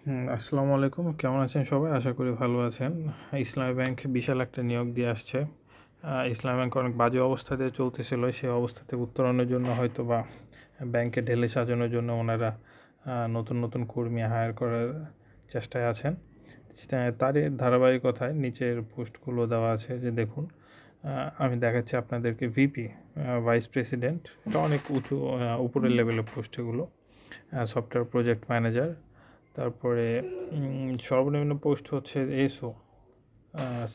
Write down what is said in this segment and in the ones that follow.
আসসালামু আলাইকুম। কেমন আছেন সবাই? আশা করি ভালো আছেন। ইসলামী ব্যাংক বিশাল একটা নিয়োগ দিয়ে আসছে। ইসলামী ব্যাংক অনেক বাজে অবস্থা দিয়ে চলতেছিল। সেই অবস্থা থেকে উত্তরণের জন্য হয়তোবা ব্যাংকে ঢেলে সাজানোর জন্য ওনারা নতুন কর্মী হায়ার করার চেষ্টায় আছেন। তারই ধারাবাহিকতায় নিচের পোস্টগুলো দেওয়া আছে যে দেখুন, আমি দেখাচ্ছি আপনাদেরকে ভিপি, ভাইস প্রেসিডেন্ট। এটা অনেক উপরের লেভেলের পোস্ট এগুলো। সফটওয়্যার প্রজেক্ট ম্যানেজার, তারপরে সর্বনিম্ন পোস্ট হচ্ছে SO,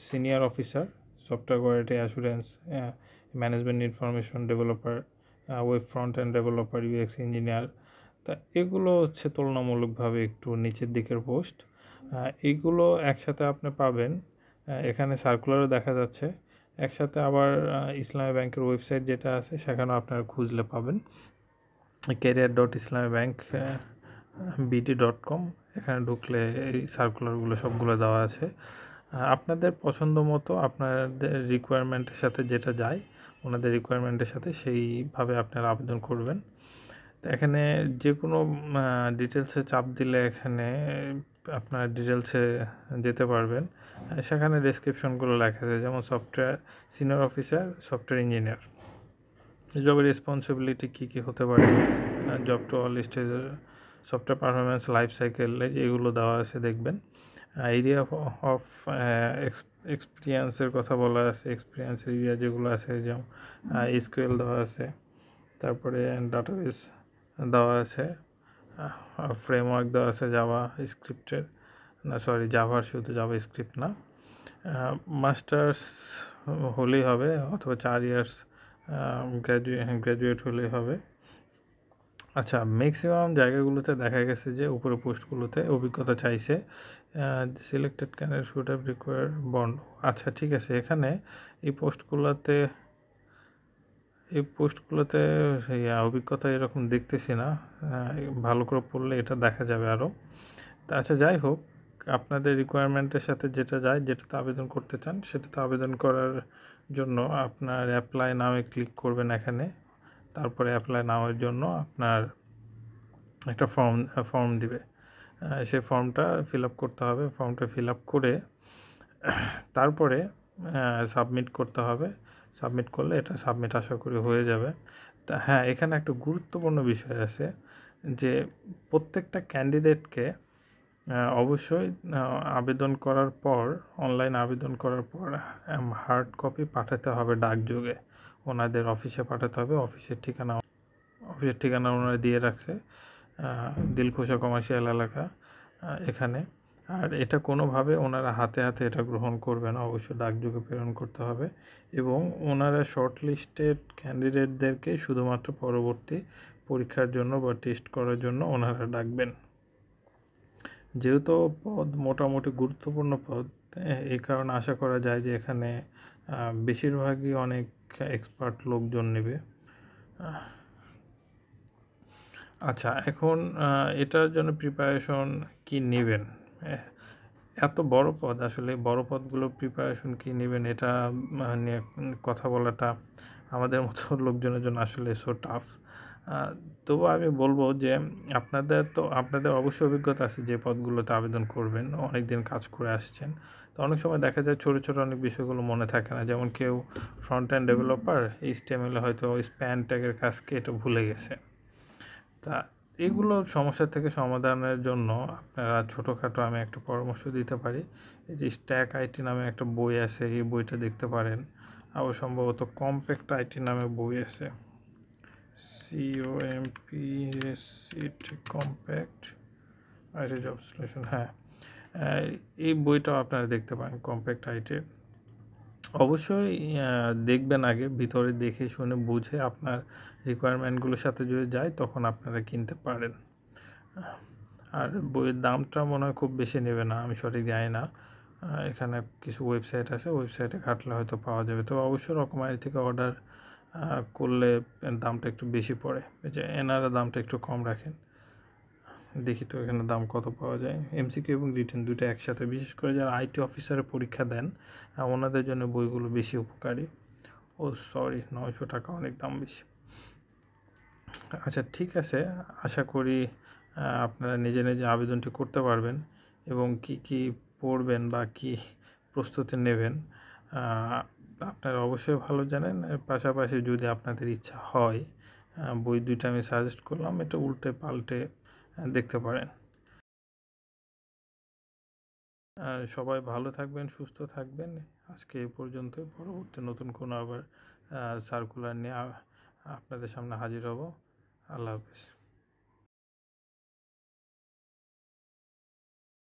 senior officer, software quality assurance, management information developer, web front end developer, UX engineer. তা এগুলো হচ্ছে তুলনামূলকভাবে একটু নিচের দিকের পোস্ট। এইগুলো একসাথে আপনি পাবেন। এখানে সার্কুলারও দেখা যাচ্ছে। একসাথে আবার ইসলামী ব্যাংকের ওয়েবসাইট যেটা আছে সেখানেও আপনারা খুঁজলে পাবেন, career.islamibbank bd.com। এখানে ঢুকলে এই সার্কুলারগুলো সবগুলো দেওয়া আছে। আপনাদের পছন্দ মতো আপনাদের রিকোয়ারমেন্টের সাথে যেটা যায়, ওনাদের রিকোয়ারমেন্টের সাথে সেইভাবে আপনারা আবেদন করবেন। তো এখানে যে কোনো ডিটেলসে চাপ দিলে এখানে আপনার ডিটেলসে যেতে পারবেন। সেখানে ডেসক্রিপশনগুলো লেখা আছে, যেমন software senior officer, software engineer. জবের রেসপন্সিবিলিটি কী কী হতে পারে, job to all stage, software performance life cycle, এগুলো দেওয়া আছে দেখবেন। এরিয়া অফ এক্সপিরিয়েন্সের কথা বলা আছে, এক্সপিরিয়েন্স এরিয়া যেগুলো আছে, যেমন এসকিউএল দেওয়া আছে, তারপরে ডাটাবেস দেওয়া আছে, ফ্রেমওয়ার্ক দেওয়া আছে জাভা স্ক্রিপ্টের, না সরি জাভার, শুধু জাভা স্ক্রিপ্ট না। মাস্টার্স হলেই হবে অথবা 4 ইয়ার্স গ্র্যাজুয়েট হলেই হবে। আচ্ছা, ম্যাক্সিমাম জায়গাগুলোতে দেখা গেছে যে উপরে পোস্টগুলোতে অভিজ্ঞতা চাইছে। Selected candidate should have require bond. আচ্ছা ঠিক আছে, এখানে এই পোস্টগুলোতে অভিজ্ঞতা এরকম দেখতেছি না। ভালো করে পড়লে এটা দেখা যাবে আরও। তা আচ্ছা, যাই হোক, আপনাদের রিকোয়ারমেন্টের সাথে যেটা যায়, যেটাতে আবেদন করতে চান সেটাতে আবেদন করার জন্য আপনার অ্যাপ্লাই নামে ক্লিক করবেন এখানে। তারপরে অ্যাপ্লাই নামের জন্য আপনার একটা ফর্ম দিবে, সেই ফর্মটা ফিল আপ করতে হবে। ফর্মটা ফিল আপ করে তারপরে সাবমিট করতে হবে। সাবমিট করলে এটা সাবমিট আশা করি হয়ে যাবে। তা হ্যাঁ, এখানে একটা গুরুত্বপূর্ণ বিষয় আছে যে প্রত্যেকটা ক্যান্ডিডেটকে অবশ্যই আবেদন করার পর, অনলাইন আবেদন করার পর হার্ড কপি পাঠাতে হবে ডাকযোগে। ওনাদের অফিসে পাঠাতে হবে। অফিসের ঠিকানা ওনারা দিয়ে রাখছে, দিলখুশা কমার্শিয়াল এলাকা এখানে। আর এটা কোনোভাবে ওনারা হাতে এটা গ্রহণ করবে না, অবশ্যই ডাকযোগে প্রেরণ করতে হবে। এবং ওনারা শর্ট লিস্টেড ক্যান্ডিডেটদেরকে শুধুমাত্র পরবর্তী পরীক্ষার জন্য বা টেস্ট করার জন্য ওনারা ডাকবেন। যেহেতু পদ মোটামুটি গুরুত্বপূর্ণ পদ, এই কারণে আশা করা যায় যে এখানে বেশিরভাগই অনেক এক্সপার্ট লোকজন নেবে। আচ্ছা, এখন এটার জন্য প্রিপারেশন কি নেবেন? এত বড় পদ, আসলে বড় পদগুলো প্রিপারেশন কি নেবেন এটা নিয়ে কথা বলাটা আমাদের মতো লোকজনের জন্য আসলে সো টাফ। তবু আমি বলবো যে আপনাদের অবশ্যই অভিজ্ঞতা আছে যে পদগুলোতে আবেদন করবেন, অনেক দিন কাজ করে আসছেন। তো অনেক সময় দেখা যায় ছোটো অনেক বিষয়গুলো মনে থাকে না, যেমন কেউ ফ্রন্ট এন্ড ডেভেলপার HTML হয়তো স্প্যান ট্যাগের কাজকে এটা ভুলে গেছে। তা এগুলো সমস্যা থেকে সমাধানের জন্য আপনারা ছোটোখাটো আমি একটা পরামর্শ দিতে পারি। এই যে স্ট্যাক আইটি নামে একটা বই আছে, এই বইটা দেখতে পারেন। আবার সম্ভবত কম্প্যাক্ট আইটি নামে বই আছে, কম্প্যাক্ট আইটি জব সলিউশন। হ্যাঁ, এই বইটাও আপনারা দেখতে পারেন, কম্প্যাক্ট আইটির। অবশ্যই দেখবেন আগে, ভিতরে দেখে শুনে বুঝে আপনার রিকোয়ারমেন্টগুলোর সাথে যদি যায় তখন আপনারা কিনতে পারেন। আর বইয়ের দামটা মনে হয় খুব বেশি নেবে না, আমি সঠিক জানি না। এখানে কিছু ওয়েবসাইট আছে, ওয়েবসাইটে ঘাটলে হয়তো পাওয়া যাবে। তো অবশ্যই রকমারি থেকে অর্ডার করলে দামটা একটু বেশি পড়ে, যে এনারা দামটা একটু কম রাখেন। দেখি তো এখানে দাম কত পাওয়া যায়। MCQ এবং রিটেন দুটো একসাথে, বিশেষ করে যারা IT অফিসারে পরীক্ষা দেন ওনাদের জন্য বইগুলো বেশি উপকারী। ও সরি, 900 টাকা, অনেক দাম বেশি। আচ্ছা ঠিক আছে, আশা করি আপনারা নিজে নিজে আবেদনটি করতে পারবেন এবং কি কি পড়বেন বা কি প্রস্তুতি নেবেন আপনারা অবশ্যই ভালো জানেন। এর পাশাপাশি যদি আপনাদের ইচ্ছা হয় বই দুইটা আমি সাজেস্ট করলাম, এটা উল্টে পাল্টে দেখতে পারেন। সবাই ভালো থাকবেন, সুস্থ থাকবেন। আজকে এ পর্যন্তই। পরবর্তী নতুন কোনো আবার সার্কুলার নিয়ে আপনাদের সামনে হাজির হব। আল্লাহ হাফেজ।